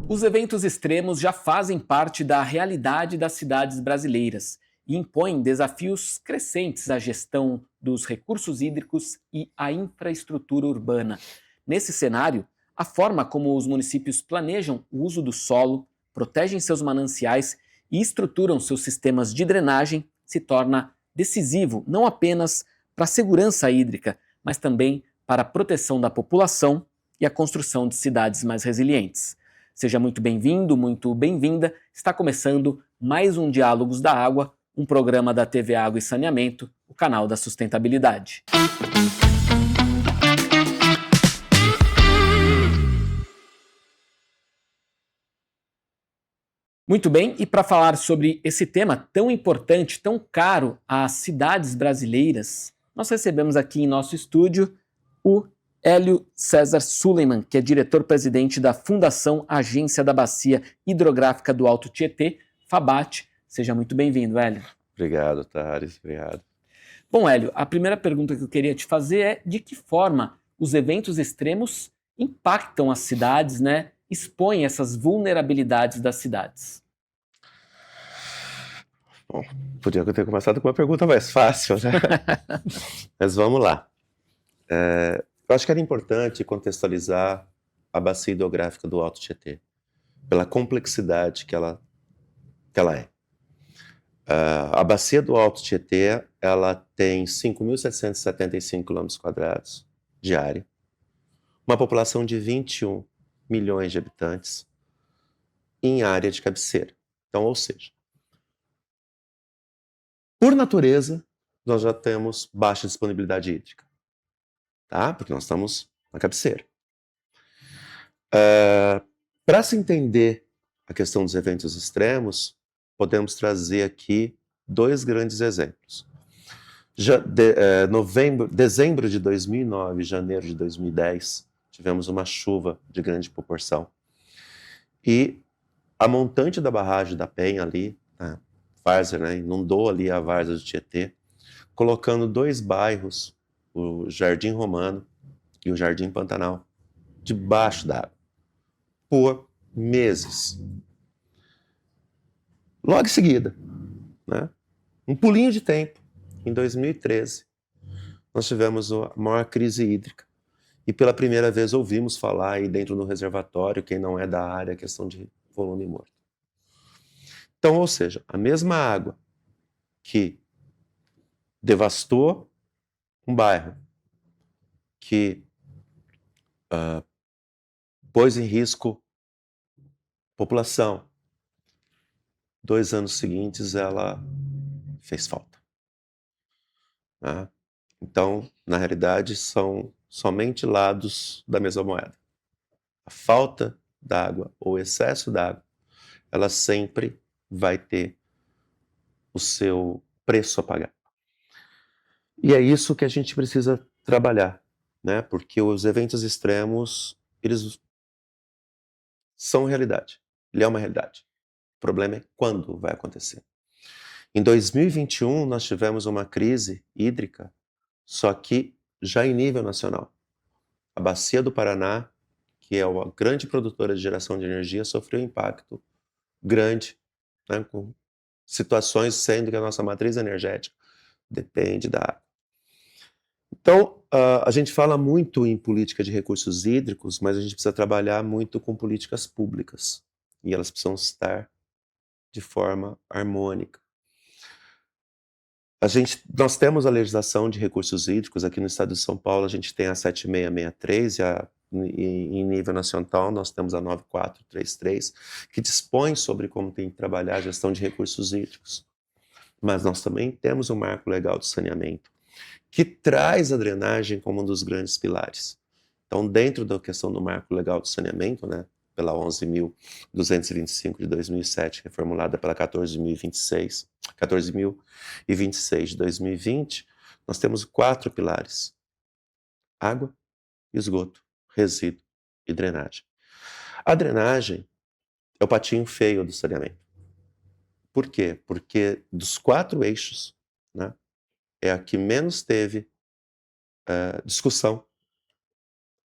Os eventos extremos já fazem parte da realidade das cidades brasileiras e impõem desafios crescentes à gestão dos recursos hídricos e à infraestrutura urbana. Nesse cenário, a forma como os municípios planejam o uso do solo, protegem seus mananciais e estruturam seus sistemas de drenagem se torna decisivo não apenas para a segurança hídrica, mas também para a proteção da população e a construção de cidades mais resilientes. Seja muito bem-vindo, muito bem-vinda. Está começando mais um Diálogos da Água, um programa da TV Água e Saneamento, o canal da sustentabilidade. Muito bem, e para falar sobre esse tema tão importante, tão caro às cidades brasileiras, nós recebemos aqui em nosso estúdio o Hélio César Suleiman, que é diretor-presidente da Fundação Agência da Bacia Hidrográfica do Alto Tietê, FABAT. Seja muito bem-vindo, Hélio. Obrigado, Thales, obrigado. Bom, Hélio, a primeira pergunta que eu queria te fazer é de que forma os eventos extremos impactam as cidades, né? Expõem essas vulnerabilidades das cidades? Bom, podia ter começado com uma pergunta mais fácil, né? Mas vamos lá. Eu acho que era importante contextualizar a bacia hidrográfica do Alto Tietê, pela complexidade que ela é. A bacia do Alto Tietê, ela tem 5.775 km² de área, uma população de 21 milhões de habitantes em área de cabeceira. Então, ou seja, por natureza, nós já temos baixa disponibilidade hídrica, tá? Porque nós estamos na cabeceira. Para se entender a questão dos eventos extremos, podemos trazer aqui dois grandes exemplos. Dezembro de 2009 e janeiro de 2010, tivemos uma chuva de grande proporção. E a montante da barragem da Penha ali, a várzea, né, inundou ali a várzea do Tietê, colocando dois bairros, o Jardim Romano e o Jardim Pantanal, debaixo d'água, por meses. Logo em seguida, né, um pulinho de tempo, em 2013, nós tivemos a maior crise hídrica. E pela primeira vez ouvimos falar aí dentro do reservatório, quem não é da área, a questão de volume morto. Então, ou seja, a mesma água que devastou um bairro, que pôs em risco a população, 2 anos seguintes ela fez falta. Né? Então, na realidade, são somente lados da mesma moeda. A falta d'água ou o excesso d'água, ela sempre vai ter o seu preço a pagar. E é isso que a gente precisa trabalhar, né? Porque os eventos extremos, eles são realidade. Ele é uma realidade. O problema é quando vai acontecer. Em 2021, nós tivemos uma crise hídrica, só que já em nível nacional. A Bacia do Paraná, que é uma grande produtora de geração de energia, sofreu impacto grande, né, com situações sendo que a nossa matriz energética depende da água. Então, a gente fala muito em política de recursos hídricos, mas a gente precisa trabalhar muito com políticas públicas. E elas precisam estar de forma harmônica. Nós temos a legislação de recursos hídricos, aqui no estado de São Paulo a gente tem a 7663 e em nível nacional nós temos a 9433, que dispõe sobre como tem que trabalhar a gestão de recursos hídricos. Mas nós também temos o marco legal de saneamento, que traz a drenagem como um dos grandes pilares. Então, dentro da questão do marco legal de saneamento, né, pela 11.225 de 2007, reformulada pela 14.026 de 2020, nós temos 4 pilares: água, esgoto, resíduo e drenagem. A drenagem é o patinho feio do saneamento. Por quê? Porque dos 4 eixos, né, é a que menos teve discussão,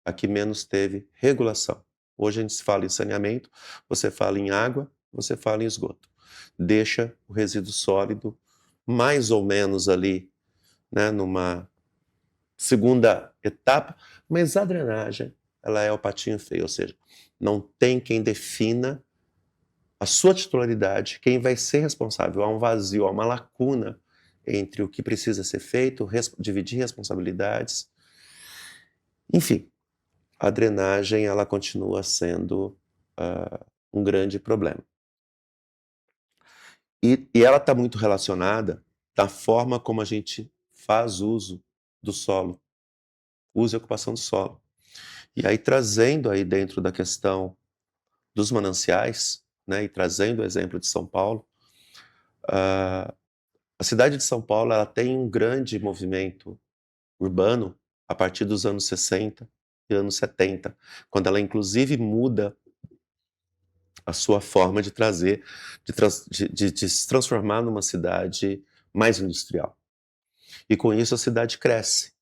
a que menos teve regulação. Hoje a gente fala em saneamento, você fala em água, você fala em esgoto. Deixa o resíduo sólido mais ou menos ali, né, numa segunda etapa, mas a drenagem, ela é o patinho feio, ou seja, não tem quem defina a sua titularidade, quem vai ser responsável. Há um vazio, há uma lacuna entre o que precisa ser feito, dividir responsabilidades. Enfim, a drenagem ela continua sendo um grande problema. E ela está muito relacionada da forma como a gente faz uso do solo, uso e ocupação do solo. E aí trazendo aí dentro da questão dos mananciais, né, e trazendo o exemplo de São Paulo, a cidade de São Paulo ela tem um grande movimento urbano a partir dos anos 60 e anos 70, quando ela inclusive muda a sua forma de trazer, de se transformar numa cidade mais industrial. E com isso a cidade cresce.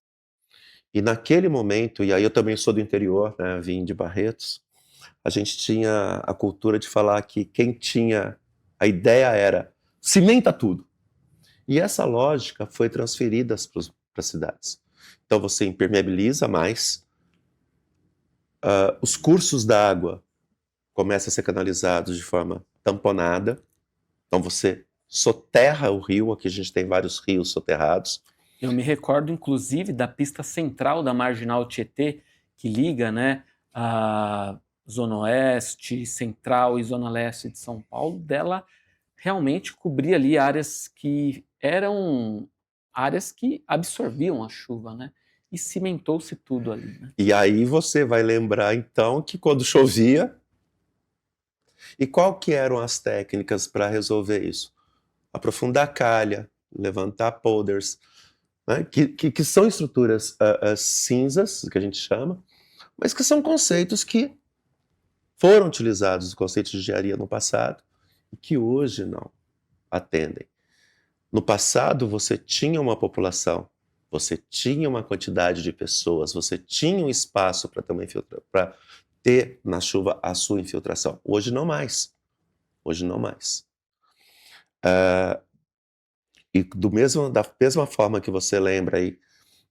E naquele momento, e aí eu também sou do interior, né, vim de Barretos, a gente tinha a cultura de falar que quem tinha, a ideia era, cimenta tudo. E essa lógica foi transferida para as cidades. Então você impermeabiliza mais, os cursos da água começam a ser canalizados de forma tamponada, então você soterra o rio, aqui a gente tem vários rios soterrados. Eu me recordo, inclusive, da pista central da Marginal Tietê, que liga, né, a Zona Oeste, Central e Zona Leste de São Paulo, dela realmente cobria ali áreas que eram áreas que absorviam a chuva, né? E cimentou-se tudo ali, né? E aí você vai lembrar, então, que quando chovia... E qual que eram as técnicas para resolver isso? Aprofundar a calha, levantar polders, né? que são estruturas cinzas, que a gente chama, mas que são conceitos que foram utilizados, os conceitos de engenharia no passado, e que hoje não atendem. No passado, você tinha uma população, você tinha uma quantidade de pessoas, você tinha um espaço para ter na chuva a sua infiltração. Hoje não mais. Hoje não mais. E da mesma forma que você lembra aí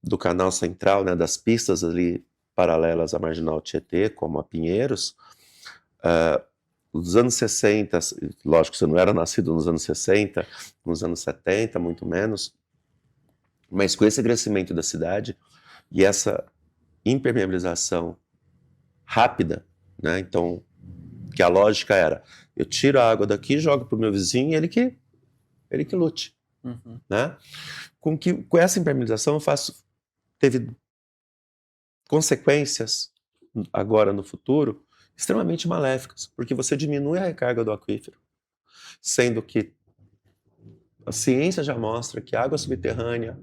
do canal central, né, das pistas ali paralelas à Marginal Tietê, como a Pinheiros, nos anos 60, lógico que você não era nascido nos anos 60, nos anos 70, muito menos, mas com esse crescimento da cidade e essa impermeabilização rápida, né, então, que a lógica era, eu tiro a água daqui, jogo para o meu vizinho e ele que lute. Uhum. Né? Com essa impermeabilização teve consequências agora no futuro extremamente maléficas, porque você diminui a recarga do aquífero, sendo que a ciência já mostra que a água subterrânea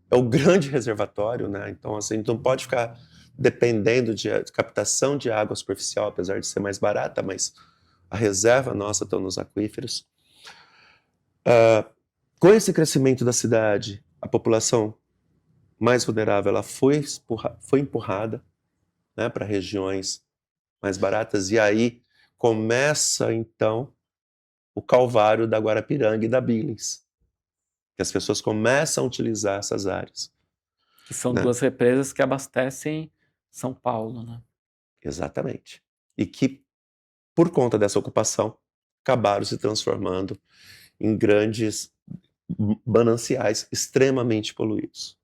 é o grande reservatório, né? Então assim, a gente não pode ficar dependendo de captação de água superficial, apesar de ser mais barata, mas a reserva nossa está nos aquíferos. Com esse crescimento da cidade, a população mais vulnerável ela foi empurrada, né, para regiões mais baratas, e aí começa, então, o calvário da Guarapiranga e da Billings, que as pessoas começam a utilizar essas áreas. Que são né? duas represas que abastecem São Paulo, né? Exatamente. E que, por conta dessa ocupação, acabaram se transformando em grandes mananciais extremamente poluídos.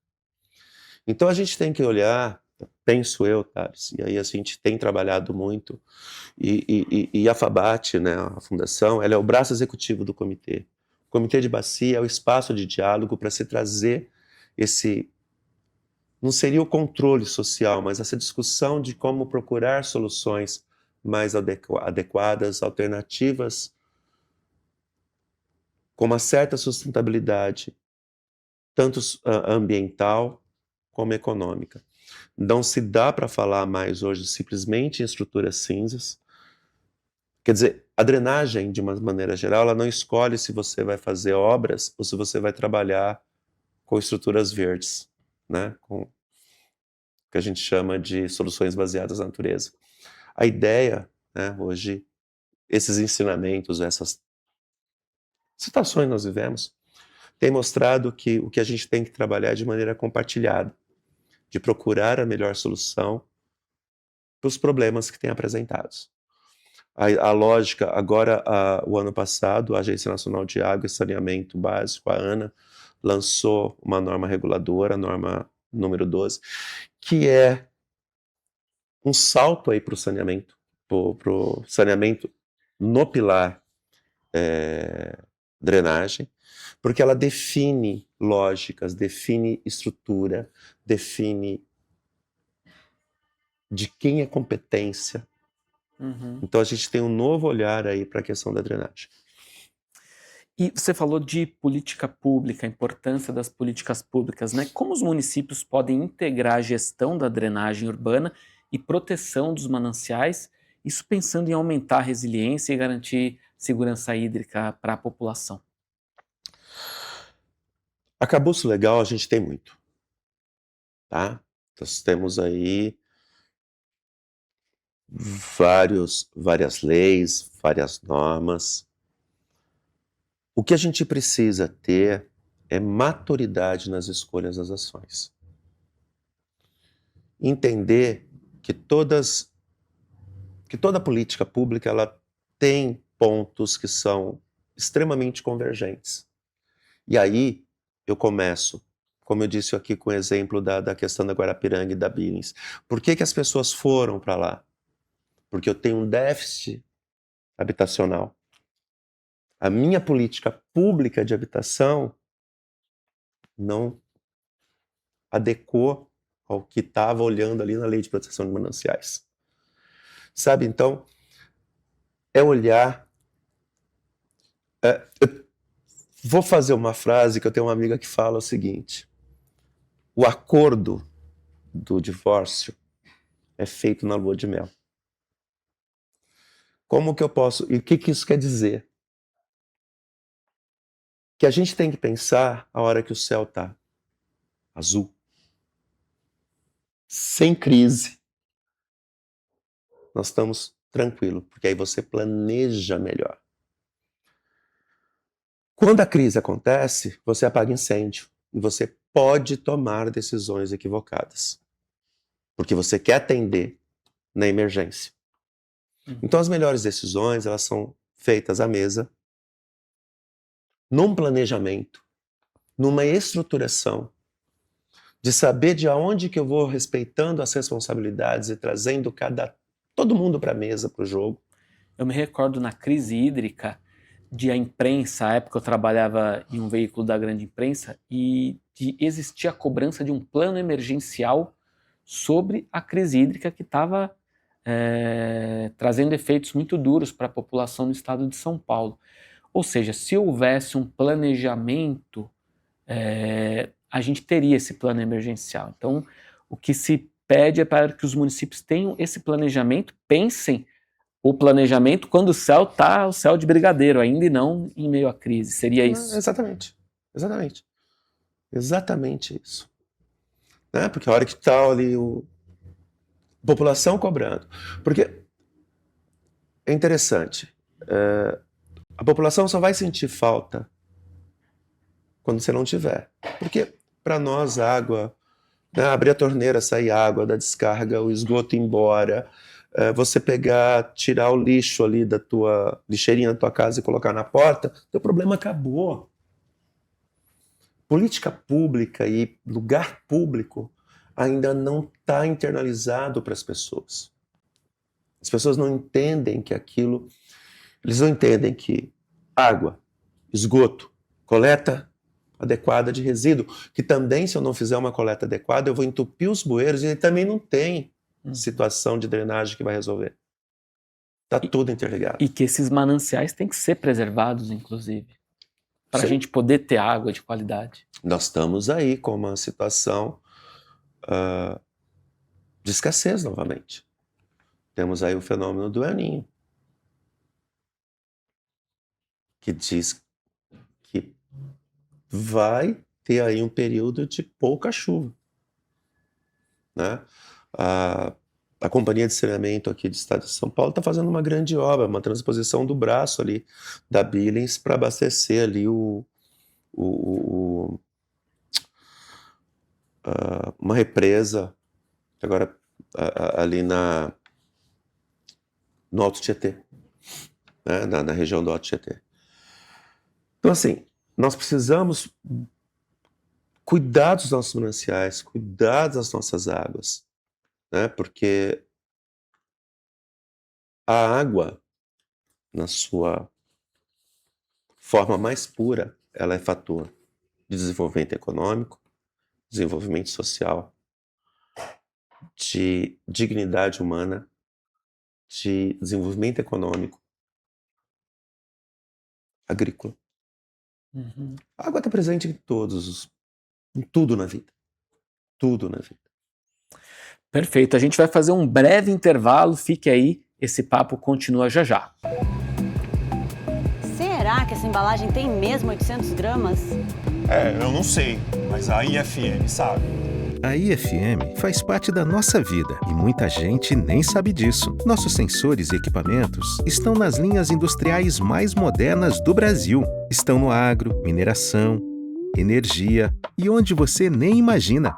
Então a gente tem que olhar, penso eu, Thales, e aí a gente tem trabalhado muito, e a FABAT, né, a fundação, ela é o braço executivo do comitê. O comitê de bacia é o espaço de diálogo para se trazer esse, não seria o controle social, mas essa discussão de como procurar soluções mais adequadas, alternativas, com uma certa sustentabilidade, tanto ambiental como econômica. Não se dá para falar mais hoje simplesmente em estruturas cinzas. Quer dizer, a drenagem, de uma maneira geral, ela não escolhe se você vai fazer obras ou se você vai trabalhar com estruturas verdes, né? Com o que a gente chama de soluções baseadas na natureza. A ideia, né, hoje, esses ensinamentos, essas situações que nós vivemos, tem mostrado que o que a gente tem que trabalhar é de maneira compartilhada, de procurar a melhor solução para os problemas que tem apresentados. A lógica, agora, o ano passado, a Agência Nacional de Água e Saneamento Básico, a ANA, lançou uma norma reguladora, a norma número 12, que é um salto aí para o saneamento no pilar drenagem, porque ela define lógicas, define estrutura, define de quem é competência. Então a gente tem um novo olhar aí para a questão da drenagem. E você falou de política pública, a importância das políticas públicas, né? Como os municípios podem integrar a gestão da drenagem urbana e proteção dos mananciais, isso pensando em aumentar a resiliência e garantir segurança hídrica para a população? Arcabouço legal a gente tem muito, tá? Nós temos aí várias leis, várias normas. O que a gente precisa ter é maturidade nas escolhas das ações. Entender que toda política pública ela tem pontos que são extremamente convergentes. E aí eu começo, como eu disse aqui com o exemplo da questão da Guarapiranga e da Billings. Por que as pessoas foram para lá? Porque eu tenho um déficit habitacional. A minha política pública de habitação não adequou ao que estava olhando ali na Lei de Proteção de Mananciais. Sabe, então, é olhar... eu vou fazer uma frase que eu tenho uma amiga que fala o seguinte: o acordo do divórcio é feito na lua de mel. Como que eu posso... E o que isso quer dizer? Que a gente tem que pensar a hora que o céu está azul, sem crise. Nós estamos tranquilos, porque aí você planeja melhor. Quando a crise acontece, você apaga incêndio e você pode tomar decisões equivocadas, porque você quer atender na emergência. Então as melhores decisões, elas são feitas à mesa, num planejamento, numa estruturação, de saber de onde que eu vou respeitando as responsabilidades e trazendo todo mundo para a mesa, para o jogo. Eu me recordo na crise hídrica de a imprensa, à época eu trabalhava em um veículo da grande imprensa, e de existir a cobrança de um plano emergencial sobre a crise hídrica que estava trazendo efeitos muito duros para a população do estado de São Paulo. Ou seja, se houvesse um planejamento, a gente teria esse plano emergencial. Então, o que se pede é para que os municípios tenham esse planejamento, pensem o planejamento quando o céu está o céu de brigadeiro ainda e não em meio à crise. Seria isso? Exatamente. Exatamente isso. Né? Porque a hora que está ali a população cobrando. Porque é interessante, a população só vai sentir falta quando você não tiver. Porque para nós a água, né, abrir a torneira, sair água da descarga, o esgoto ir embora, você pegar, tirar o lixo ali da tua lixeirinha da tua casa e colocar na porta, teu problema acabou. Política pública e lugar público ainda não está internalizado para as pessoas. As pessoas não entendem que aquilo... Eles não entendem que água, esgoto, coleta adequada de resíduo, que também, se eu não fizer uma coleta adequada, eu vou entupir os bueiros e também não tem situação de drenagem que vai resolver. Está tudo interligado. E que esses mananciais têm que ser preservados, inclusive, para a gente poder ter água de qualidade. Nós estamos aí com uma situação de escassez novamente. Temos aí o fenômeno do El Niño, que diz que vai ter aí um período de pouca chuva, né? A Companhia de Saneamento aqui do estado de São Paulo está fazendo uma grande obra, uma transposição do braço ali da Billings para abastecer ali uma represa agora ali no Alto Tietê, né? na região do Alto Tietê. Então, assim, nós precisamos cuidar dos nossos mananciais, cuidar das nossas águas, né? Porque a água, na sua forma mais pura, ela é fator de desenvolvimento econômico, desenvolvimento social, de dignidade humana, de desenvolvimento econômico, agrícola. Uhum. A água está presente em tudo na vida. Tudo na vida. Perfeito. A gente vai fazer um breve intervalo. Fique aí, esse papo continua já já. Será que essa embalagem tem mesmo 800 gramas? Eu não sei, mas a IFM sabe. A IFM faz parte da nossa vida e muita gente nem sabe disso. Nossos sensores e equipamentos estão nas linhas industriais mais modernas do Brasil. Estão no agro, mineração, energia e onde você nem imagina.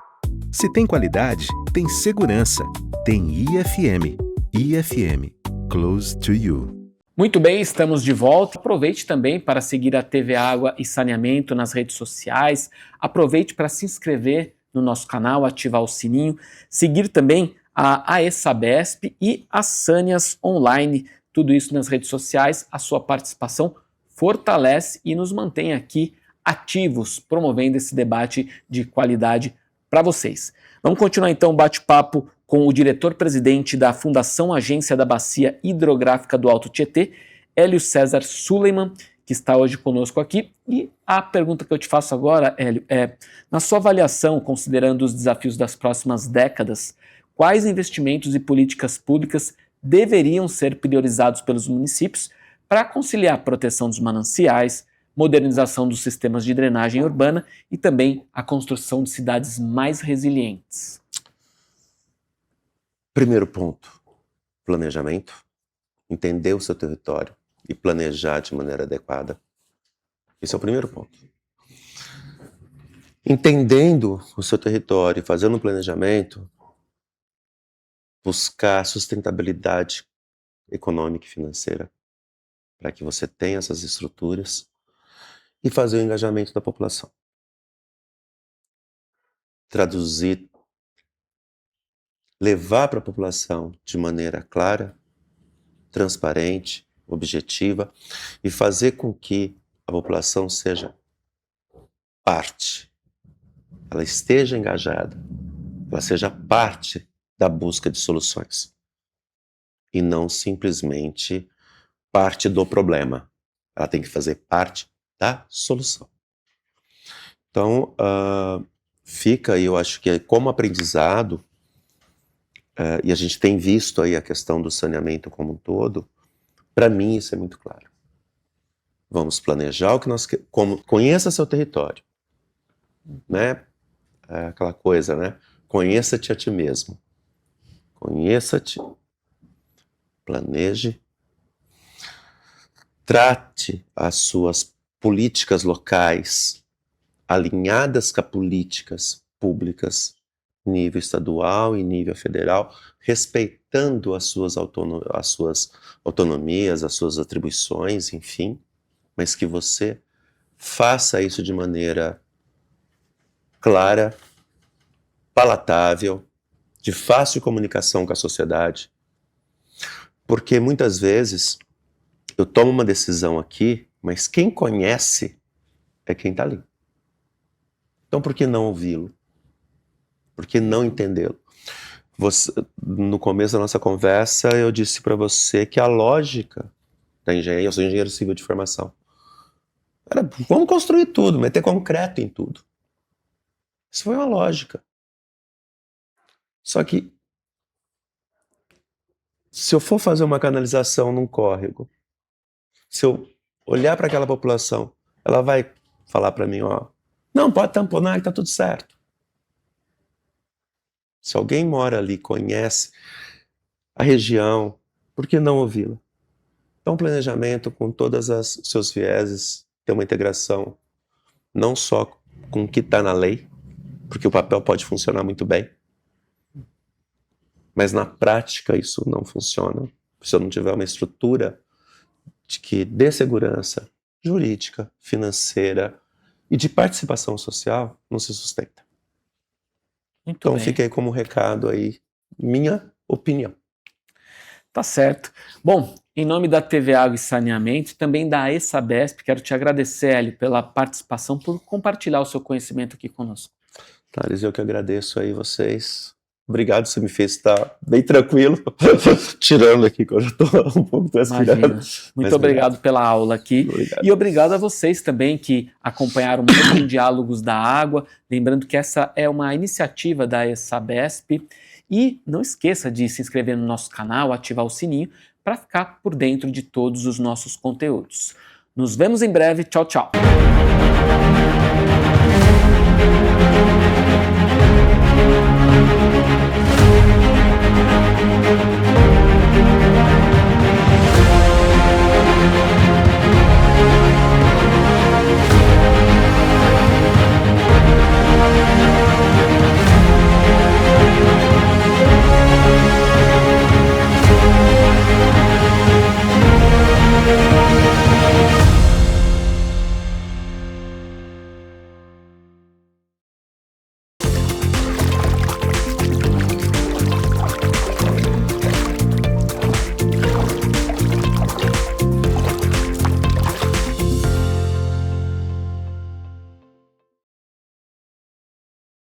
Se tem qualidade, tem segurança. Tem IFM. IFM. Close to you. Muito bem, estamos de volta. Aproveite também para seguir a TV Água e Saneamento nas redes sociais. Aproveite para se inscrever no nosso canal, ativar o sininho, seguir também a AESABESP e a Sanias Online, tudo isso nas redes sociais. A sua participação fortalece e nos mantém aqui ativos, promovendo esse debate de qualidade para vocês. Vamos continuar então o bate-papo com o diretor-presidente da Fundação Agência da Bacia Hidrográfica do Alto Tietê, Hélio César Suleiman, que está hoje conosco aqui. E a pergunta que eu te faço agora, Hélio, é: na sua avaliação, considerando os desafios das próximas décadas, quais investimentos e políticas públicas deveriam ser priorizados pelos municípios para conciliar a proteção dos mananciais, modernização dos sistemas de drenagem urbana e também a construção de cidades mais resilientes? Primeiro ponto, planejamento. Entender o seu território e planejar de maneira adequada. Esse é o primeiro ponto. Entendendo o seu território e fazendo um planejamento, buscar sustentabilidade econômica e financeira para que você tenha essas estruturas e fazer o engajamento da população. Traduzir, levar para a população de maneira clara, transparente, objetiva e fazer com que a população seja parte, ela esteja engajada, ela seja parte da busca de soluções e não simplesmente parte do problema. Ela tem que fazer parte da solução. Então, fica aí, eu acho que como aprendizado, e a gente tem visto aí a questão do saneamento como um todo, para mim isso é muito claro. Vamos planejar o que nós queremos. Conheça seu território, né? Aquela coisa, né? Conheça-te a ti mesmo. Conheça-te, planeje, trate as suas políticas locais alinhadas com as políticas públicas nível estadual e nível federal, respeitando as suas autonomias, as suas atribuições, enfim, mas que você faça isso de maneira clara, palatável, de fácil comunicação com a sociedade, porque muitas vezes eu tomo uma decisão aqui, mas quem conhece é quem está ali. Então por que não ouvi-lo? Por que não entendê-lo? No começo da nossa conversa, eu disse para você que a lógica da engenharia, eu sou engenheiro civil de formação, era vamos construir tudo, meter concreto em tudo. Isso foi uma lógica. Só que, se eu for fazer uma canalização num córrego, se eu olhar para aquela população, ela vai falar para mim, ó, Não, pode tamponar e tá tudo certo. Se alguém mora ali, conhece a região, por que não ouvi-la? Então, planejamento com todos os seus vieses, ter uma integração não só com o que está na lei, porque o papel pode funcionar muito bem, mas na prática isso não funciona. Se eu não tiver uma estrutura que dê segurança jurídica, financeira e de participação social, não se sustenta. Muito Então bem. fica aí como recado aí, minha opinião. Tá certo. Bom, em nome da TV Água e Saneamento, também da ESABESP, quero te agradecer, Hélio, pela participação, por compartilhar o seu conhecimento aqui conosco. Thales, eu que agradeço aí vocês. Obrigado, você me fez estar bem tranquilo, tirando aqui que eu já estou um pouco transpirado. Imagina. Muito obrigado pela aula aqui. Obrigado. E obrigado a vocês também que acompanharam mais um Diálogos da Água. Lembrando que essa é uma iniciativa da ESABESP. E não esqueça de se inscrever no nosso canal, ativar o sininho para ficar por dentro de todos os nossos conteúdos. Nos vemos em breve. Tchau, tchau.